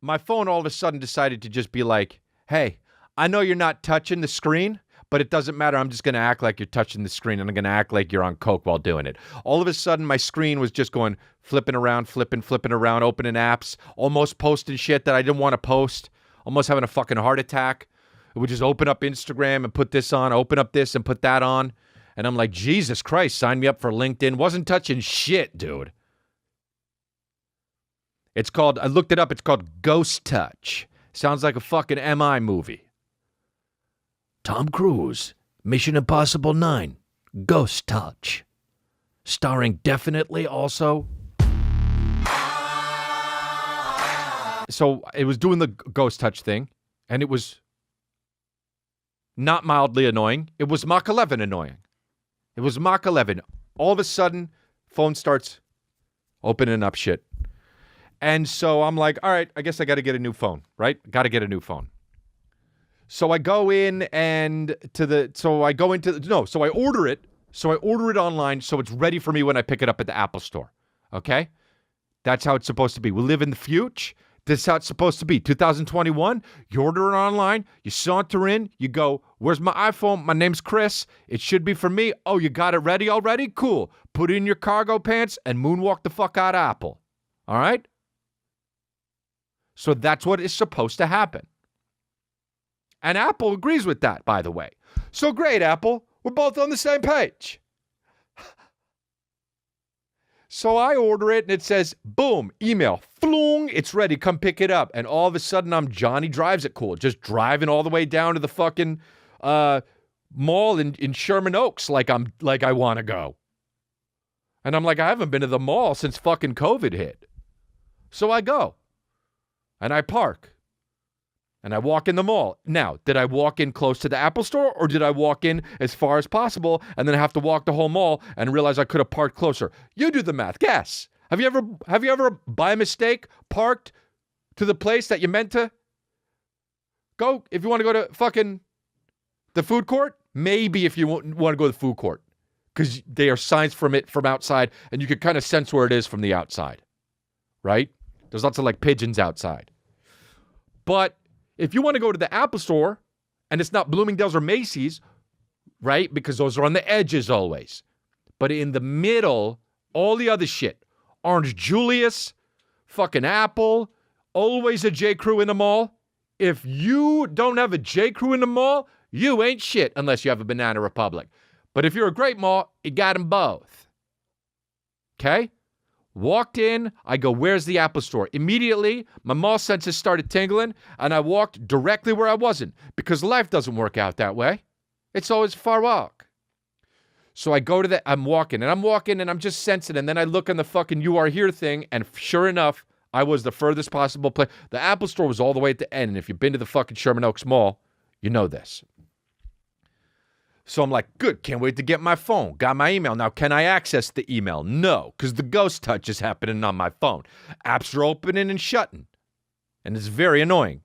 my phone all of a sudden decided to just be like, hey, I know you're not touching the screen, but it doesn't matter. I'm just going to act like you're touching the screen, and I'm going to act like you're on coke while doing it. All of a sudden, my screen was just going flipping around, flipping around, opening apps, almost posting shit that I didn't want to post, almost having a fucking heart attack. It would just open up Instagram and put this on, open up this and put that on. And I'm like, Jesus Christ, sign me up for LinkedIn. Wasn't touching shit, dude. It's called, I looked it up, it's called Ghost Touch. Sounds like a fucking MI movie. Tom Cruise, Mission Impossible 9, Ghost Touch. Starring definitely also. So it was doing the Ghost Touch thing, and it was not mildly annoying. It was Mach 11 annoying. It was Mach 11. All of a sudden, phone starts opening up shit. And so I'm like, all right, I guess I got to get a new phone, right? Got to get a new phone. So I go in and so I order it. So I order it online so it's ready for me when I pick it up at the Apple store. Okay? That's how it's supposed to be. We live in the future. This is how it's supposed to be. 2021, you order it online, you saunter in, you go, where's my iPhone? My name's Chris. It should be for me. Oh, you got it ready already? Cool. Put it in your cargo pants and moonwalk the fuck out of Apple. All right? So that's what is supposed to happen. And Apple agrees with that, by the way. So great, Apple. We're both on the same page. So I order it, and it says, boom, email, floong, it's ready, come pick it up. And all of a sudden, I'm Johnny Drives It Cool, just driving all the way down to the fucking mall in Sherman Oaks like I want to go. And I'm like, I haven't been to the mall since fucking COVID hit. So I go, and I park, and I walk in the mall. Now, did I walk in close to the Apple store, or did I walk in as far as possible and then have to walk the whole mall and realize I could have parked closer? You do the math. Guess. Have you ever by mistake parked to the place that you meant to go? If you want to go to fucking the food court, maybe if you want to go to the food court, because they are signs from outside, and you can kind of sense where it is from the outside, right? There's lots of like pigeons outside. But if you want to go to the Apple store, and it's not Bloomingdale's or Macy's, right? Because those are on the edges always. But in the middle, all the other shit. Orange Julius, fucking Apple, always a J. Crew in the mall. If you don't have a J. Crew in the mall, you ain't shit unless you have a Banana Republic. But if you're a great mall, you got them both. Okay? Walked in, I go, where's the Apple store? Immediately, my mall senses started tingling, and I walked directly where I wasn't, because life doesn't work out that way. It's always far walk. So I go to I'm walking, and I'm just sensing, and then I look on the fucking You Are Here thing, and sure enough, I was the furthest possible place. The Apple store was all the way at the end, and if you've been to the fucking Sherman Oaks Mall, you know this. So I'm like, good, can't wait to get my phone. Got my email. Now, can I access the email? No, because the Ghost Touch is happening on my phone. Apps are opening and shutting, and it's very annoying.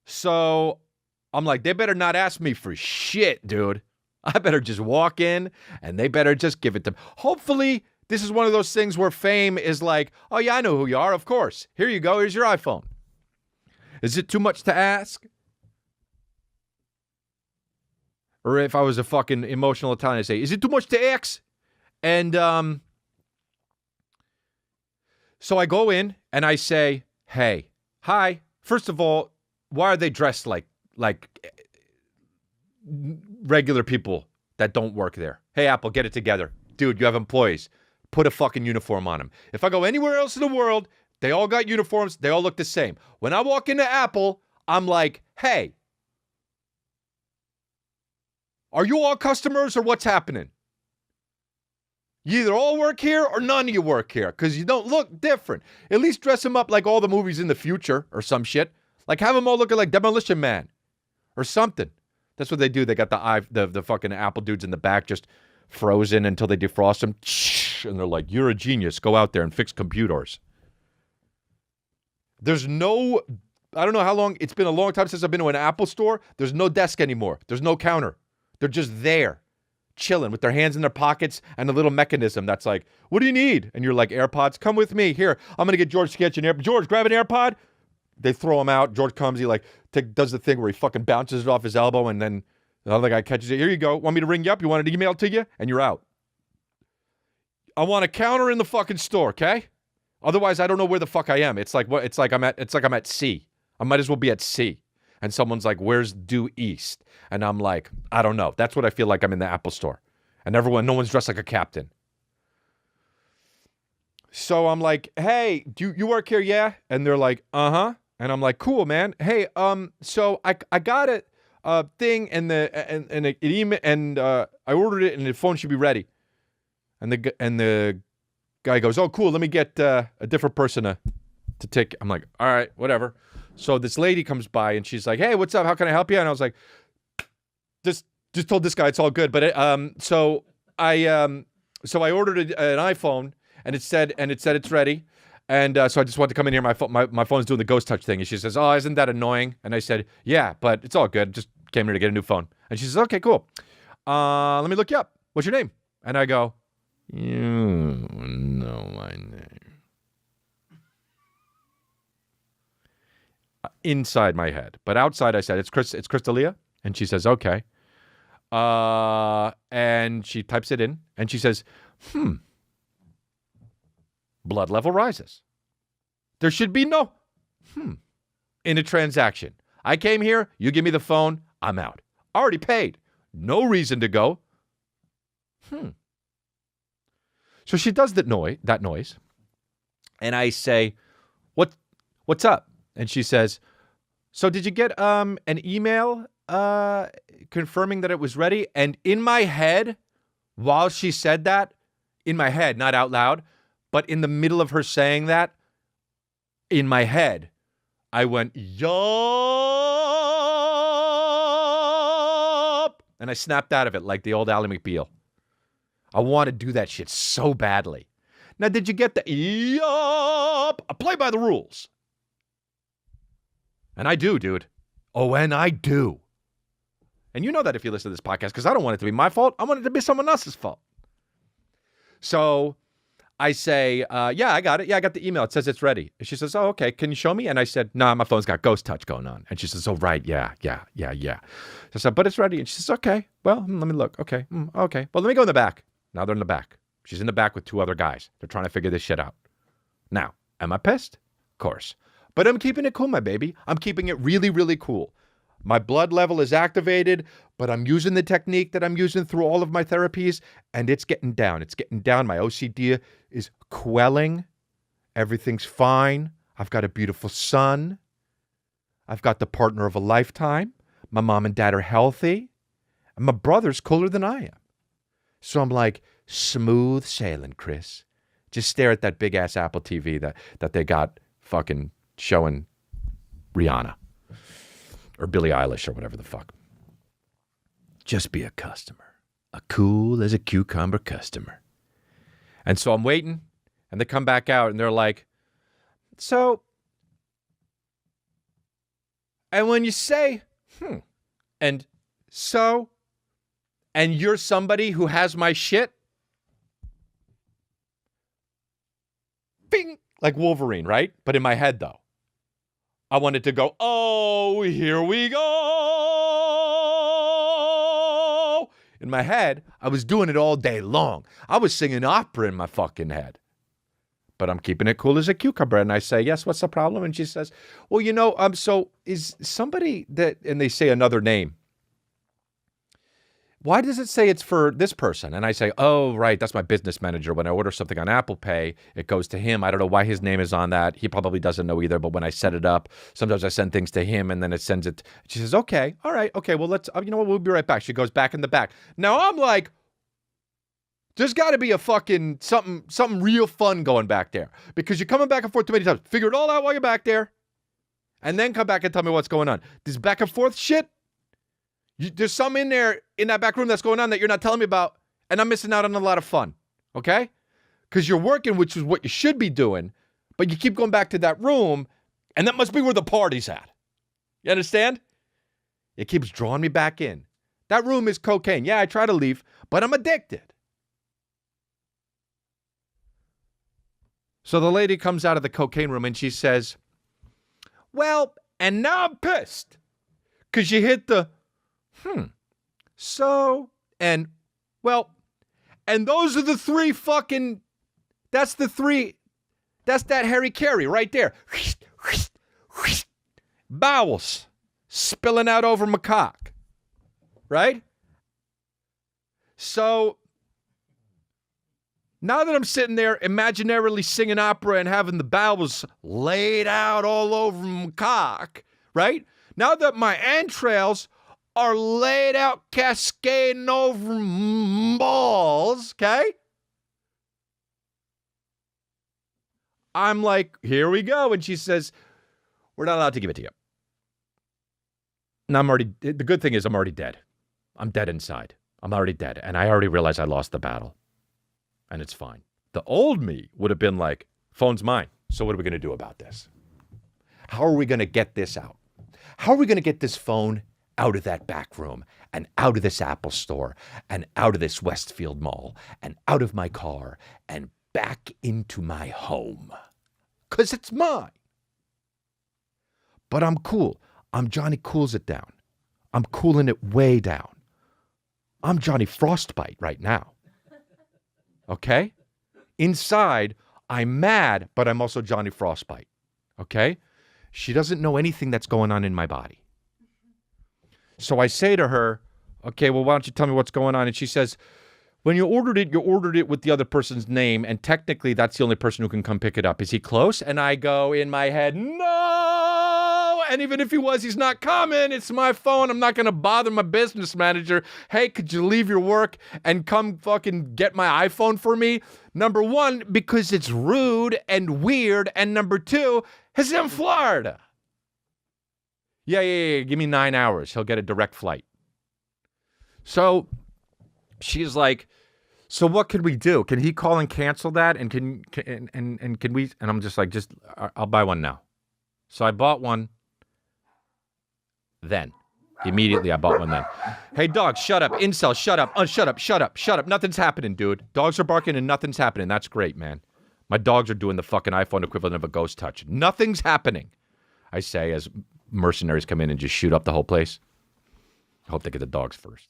So I'm like, they better not ask me for shit, dude. I better just walk in, and they better just give it to me. Hopefully, this is one of those things where fame is like, oh, yeah, I know who you are, of course. Here you go. Here's your iPhone. Is it too much to ask? Or if I was a fucking emotional Italian, I'd say, is it too much to ask? And so I go in and I say, hey, hi. First of all, why are they dressed like regular people that don't work there? Hey, Apple, get it together. Dude, you have employees. Put a fucking uniform on them. If I go anywhere else in the world, they all got uniforms. They all look the same. When I walk into Apple, I'm like, hey, are you all customers or what's happening? You either all work here or none of you work here because you don't look different. At least dress them up like all the movies in the future or some shit. Like have them all looking like Demolition Man or something. That's what they do. They got the fucking Apple dudes in the back just frozen until they defrost them. And they're like, you're a genius. Go out there and fix computers. There's no, I don't know how long, it's been a long time since I've been to an Apple store. There's no desk anymore. There's no counter. They're just there. chilling with their hands in their pockets and a little mechanism that's like, what do you need? And you're like, AirPods, come with me. Here, I'm going to get George to get you an AirPod. George, grab an AirPod. They throw him out. George comes. He does the thing where he fucking bounces it off his elbow, and then the other guy catches it. Here you go. Want me to ring you up? You want an email to you? And you're out. I want a counter in the fucking store, okay? Otherwise, I don't know where the fuck I am. It's like I'm at sea. I might as well be at sea. And someone's like, where's due east? And I'm like, I don't know. That's what I feel like I'm in the Apple store. And no one's dressed like a captain. So I'm like, hey, do you work here? Yeah. And they're like, uh-huh. And I'm like, cool, man. Hey, so I got a thing and an email, and I ordered it, and the phone should be ready. And the guy goes, oh, cool. Let me get a different person to take. I'm like, all right, whatever. So this lady comes by, and she's like, hey, what's up? How can I help you? And I was like, just told this guy it's all good. But so I ordered an iPhone, and it said it's ready. And so I just wanted to come in here. My phone's doing the ghost touch thing. And she says, oh, isn't that annoying? And I said, yeah, but it's all good. Just came here to get a new phone. And she says, okay, cool. Let me look you up. What's your name? And I go, you know my name. Inside my head. But outside I said, it's Crystalia. And she says, okay. And she types it in. And she says, blood level rises. There should be no in a transaction. I came here, you give me the phone, I'm out. Already paid. No reason to go. So she does that noise. And I say, what's up? And she says, so did you get an email confirming that it was ready? And in my head, while she said that, in my head, not out loud, but in the middle of her saying that, in my head, I went, yup. And I snapped out of it like the old Ally McBeal. I want to do that shit so badly. Now, did you get the yup? I play by the rules. And I do, dude. Oh, and I do. And you know that if you listen to this podcast, because I don't want it to be my fault. I want it to be someone else's fault. So I say, yeah, I got it. Yeah, I got the email. It says it's ready. And she says, oh, okay. Can you show me? And I said, nah, my phone's got ghost touch going on. And she says, oh, right. Yeah. So I said, but it's ready. And she says, okay. Well, let me look. Okay. Okay. Well, let me go in the back. Now they're in the back. She's in the back with two other guys. They're trying to figure this shit out. Now, am I pissed? Of course. But I'm keeping it cool, my baby. I'm keeping it really, really cool. My blood level is activated, but I'm using the technique that I'm using through all of my therapies, and it's getting down. It's getting down. My OCD is quelling. Everything's fine. I've got a beautiful son. I've got the partner of a lifetime. My mom and dad are healthy. And my brother's cooler than I am. So I'm like, smooth sailing, Chris. Just stare at that big-ass Apple TV that they got fucking showing Rihanna. Or Billie Eilish or whatever the fuck. Just be a customer. A cool as a cucumber customer. And so I'm waiting, and they come back out, and they're like, so, and when you say, and so, and you're somebody who has my shit, bing, like Wolverine, right? But in my head, though, I wanted to go, oh, here we go. In my head, I was doing it all day long. I was singing opera in my fucking head. But I'm keeping it cool as a cucumber. And I say, yes, what's the problem? And she says, well, so is somebody that, and they say another name. Why does it say it's for this person? And I say, oh, right, that's my business manager. When I order something on Apple Pay, it goes to him. I don't know why his name is on that. He probably doesn't know either. But when I set it up, sometimes I send things to him and then it sends it. She says, okay, all right, okay, well, let's, you know what, we'll be right back. She goes back in the back. Now I'm like, there's got to be a fucking something real fun going back there. Because you're coming back and forth too many times. Figure it all out while you're back there. And then come back and tell me what's going on. This back and forth shit, there's some in there, in that back room that's going on that you're not telling me about, and I'm missing out on a lot of fun, okay? Because you're working, which is what you should be doing, but you keep going back to that room, and that must be where the party's at. You understand? It keeps drawing me back in. That room is cocaine. Yeah, I try to leave, but I'm addicted. So the lady comes out of the cocaine room and she says, well, and now I'm pissed. Because you hit the, so, and, well, and those are the three fucking, that's the three, that's that Harry Carey right there. Bowels spilling out over my cock. Right? So, now that I'm sitting there imaginarily singing opera and having the bowels laid out all over my cock, right? Now that my entrails are laid out cascading over my balls, okay? I'm like, here we go. And she says, we're not allowed to give it to you. Now the good thing is I'm already dead. I'm dead inside. I'm already dead. And I already realized I lost the battle. And it's fine. The old me would have been like, phone's mine. So what are we going to do about this? How are we going to get this out? How are we going to get this phone out of that back room and out of this Apple store and out of this Westfield Mall and out of my car and back into my home? Because it's mine. But I'm cool. I'm Johnny Cools It Down. I'm cooling it way down. I'm Johnny Frostbite right now. Okay? Inside, I'm mad, but I'm also Johnny Frostbite. Okay? She doesn't know anything that's going on in my body. So I say to her, okay, well, why don't you tell me what's going on? And she says, when you ordered it with the other person's name, and technically that's the only person who can come pick it up. Is he close? And I go in my head, no! And even if he was, he's not coming. It's my phone. I'm not going to bother my business manager. Hey, could you leave your work and come fucking get my iPhone for me? Number one, because it's rude and weird. And number two, he's in Florida. Yeah. Give me 9 hours. He'll get a direct flight. So she's like, so what can we do? Can he call and cancel that? And can we? And I'm just like, I'll buy one now. So I bought one. Then, immediately I bought one then. Hey, dog, shut up. Incel, shut up. Shut up. Nothing's happening, dude. Dogs are barking and nothing's happening. That's great, man. My dogs are doing the fucking iPhone equivalent of a ghost touch. Nothing's happening, I say, as mercenaries come in and just shoot up the whole place. I hope they get the dogs first.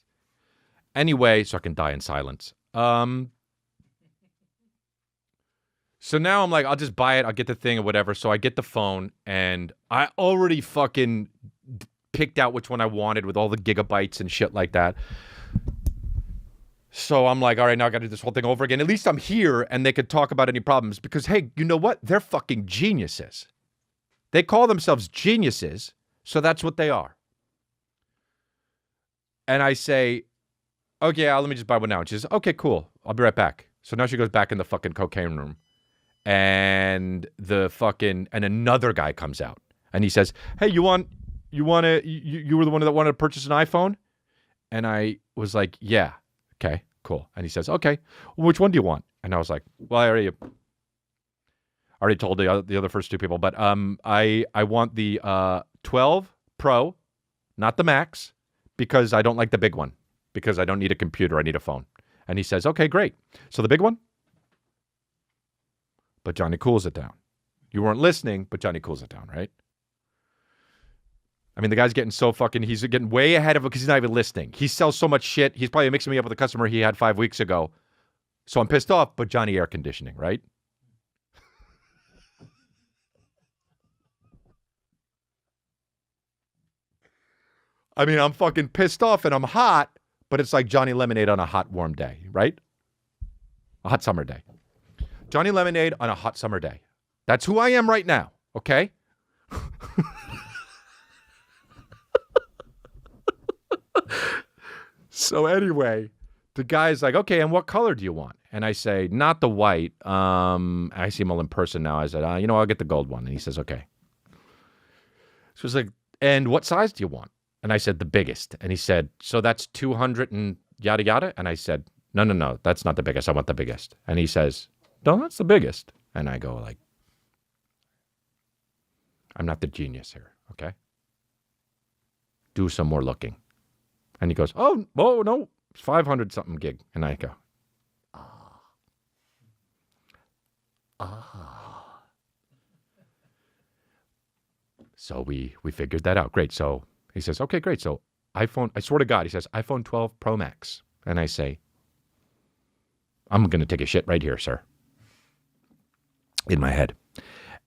Anyway, so I can die in silence. So now I'm like, I'll just buy it. I'll get the thing or whatever. So I get the phone and I already fucking picked out which one I wanted with all the gigabytes and shit like that. So I'm like, all right, now I got to do this whole thing over again. At least I'm here and they could talk about any problems because, hey, you know what? They're fucking geniuses. They call themselves geniuses, so that's what they are. And I say, okay, let me just buy one now. And she says, okay, cool. I'll be right back. So now she goes back in the fucking cocaine room. And another guy comes out. And he says, hey, you were the one that wanted to purchase an iPhone? And I was like, yeah. Okay, cool. And he says, okay, well, which one do you want? And I was like, well, I already told the other first two people, but I want the 12 Pro, not the Max, because I don't like the big one, because I don't need a computer, I need a phone. And he says, okay, great. So the big one? But Johnny cools it down. You weren't listening, but Johnny cools it down, right? I mean, the guy's getting he's getting way ahead of it because he's not even listening. He sells so much shit. He's probably mixing me up with a customer he had 5 weeks ago. So I'm pissed off, but Johnny air conditioning, right? I mean, I'm fucking pissed off and I'm hot, but it's like Johnny Lemonade on a hot, warm day, right? A hot summer day. Johnny Lemonade on a hot summer day. That's who I am right now, okay? So anyway, the guy's like, okay, and what color do you want? And I say, not the white. I see him all in person now. I said, I'll get the gold one. And he says, okay. So he's like, and what size do you want? And I said, the biggest. And he said, so that's 200 and yada yada? And I said, no, that's not the biggest. I want the biggest. And he says, no, that's the biggest. And I go like, I'm not the genius here, okay? Do some more looking. And he goes, oh, no, it's 500 something gig. And I go, So we figured that out. Great. So he says, okay, great. So iPhone, I swear to God, he says, iPhone 12 Pro Max. And I say, I'm going to take a shit right here, sir. In my head.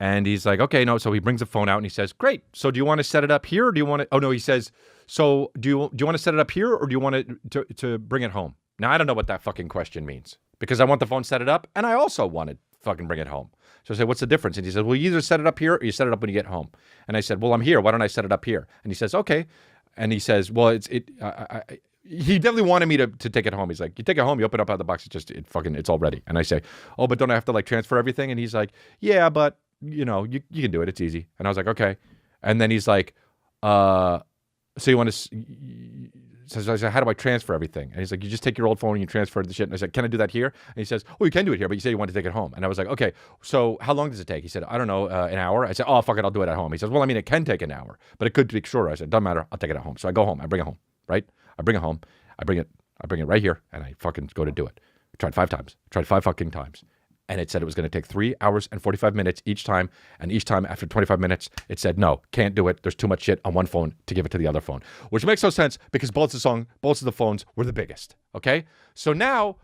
And he's like, okay, no. So he brings the phone out and he says, great. So do you want to set it up here or do you want to, oh no, he says, so do you want to set it up here or do you want to bring it home? Now, I don't know what that fucking question means because I want the phone set it up and I also want to fucking bring it home. So I say, what's the difference? And he says, well, you either set it up here or you set it up when you get home. And I said, well, I'm here. Why don't I set it up here? And he says, okay. And he says, well, he definitely wanted me to take it home. He's like, you take it home, you open it up out of the box, it's all ready. And I say, oh, but don't I have to like transfer everything? And he's like, yeah, but you know, you can do it. It's easy. And I was like, okay. And then he's like, so you want to, so I said, how do I transfer everything? And he's like, you just take your old phone and you transfer the shit. And I said, can I do that here? And he says, oh, you can do it here, but you say you want to take it home. And I was like, okay, so how long does it take? He said, I don't know, an hour. I said, oh, fuck it, I'll do it at home. He says, well, I mean, it can take an hour, but it could take shorter. I said, doesn't matter, I'll take it at home. So I go home, I bring it home, right? I bring it home, I bring it right here, and I fucking go to do it. I tried 5 times, tried 5 fucking times. And it said it was going to take 3 hours and 45 minutes each time. And each time after 25 minutes, it said, no, can't do it. There's too much shit on one phone to give it to the other phone. Which makes no sense because both of the phones were the biggest. Okay? So now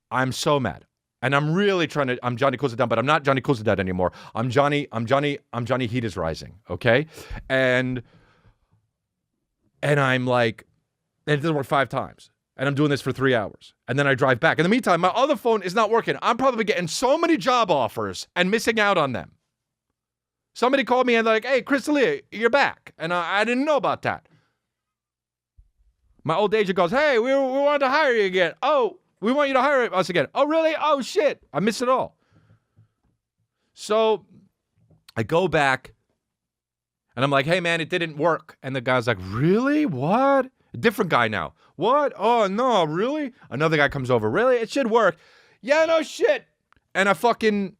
I'm so mad. And I'm really I'm Johnny Cools It Down, but I'm not Johnny Cools It Down anymore. I'm Johnny Heat is Rising. Okay? And I'm like, and it doesn't work 5 times. And I'm doing this for 3 hours. And then I drive back. In the meantime, my other phone is not working. I'm probably getting so many job offers and missing out on them. Somebody called me and they're like, hey, Chris D'Elia, you're back. And I didn't know about that. My old agent goes, hey, we wanted to hire you again. Oh, we want you to hire us again. Oh, really? Oh, shit. I missed it all. So I go back and I'm like, hey, man, it didn't work. And the guy's like, really? What? A different guy now. What? Oh, no, really? Another guy comes over. Really? It should work. Yeah, no shit. And and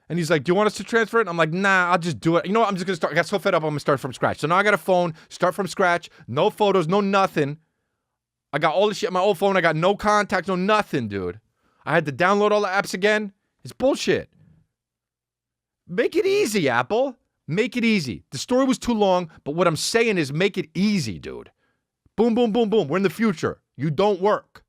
he's like, do you want us to transfer it? And I'm like, nah, I'll just do it. You know what? I'm just going to start. I got so fed up, I'm going to start from scratch. So now I got a phone, start from scratch, no photos, no nothing. I got all the shit on my old phone. I got no contacts, no nothing, dude. I had to download all the apps again. It's bullshit. Make it easy, Apple. Make it easy. The story was too long, but what I'm saying is make it easy, dude. Boom, boom, boom, boom. We're in the future. You don't work.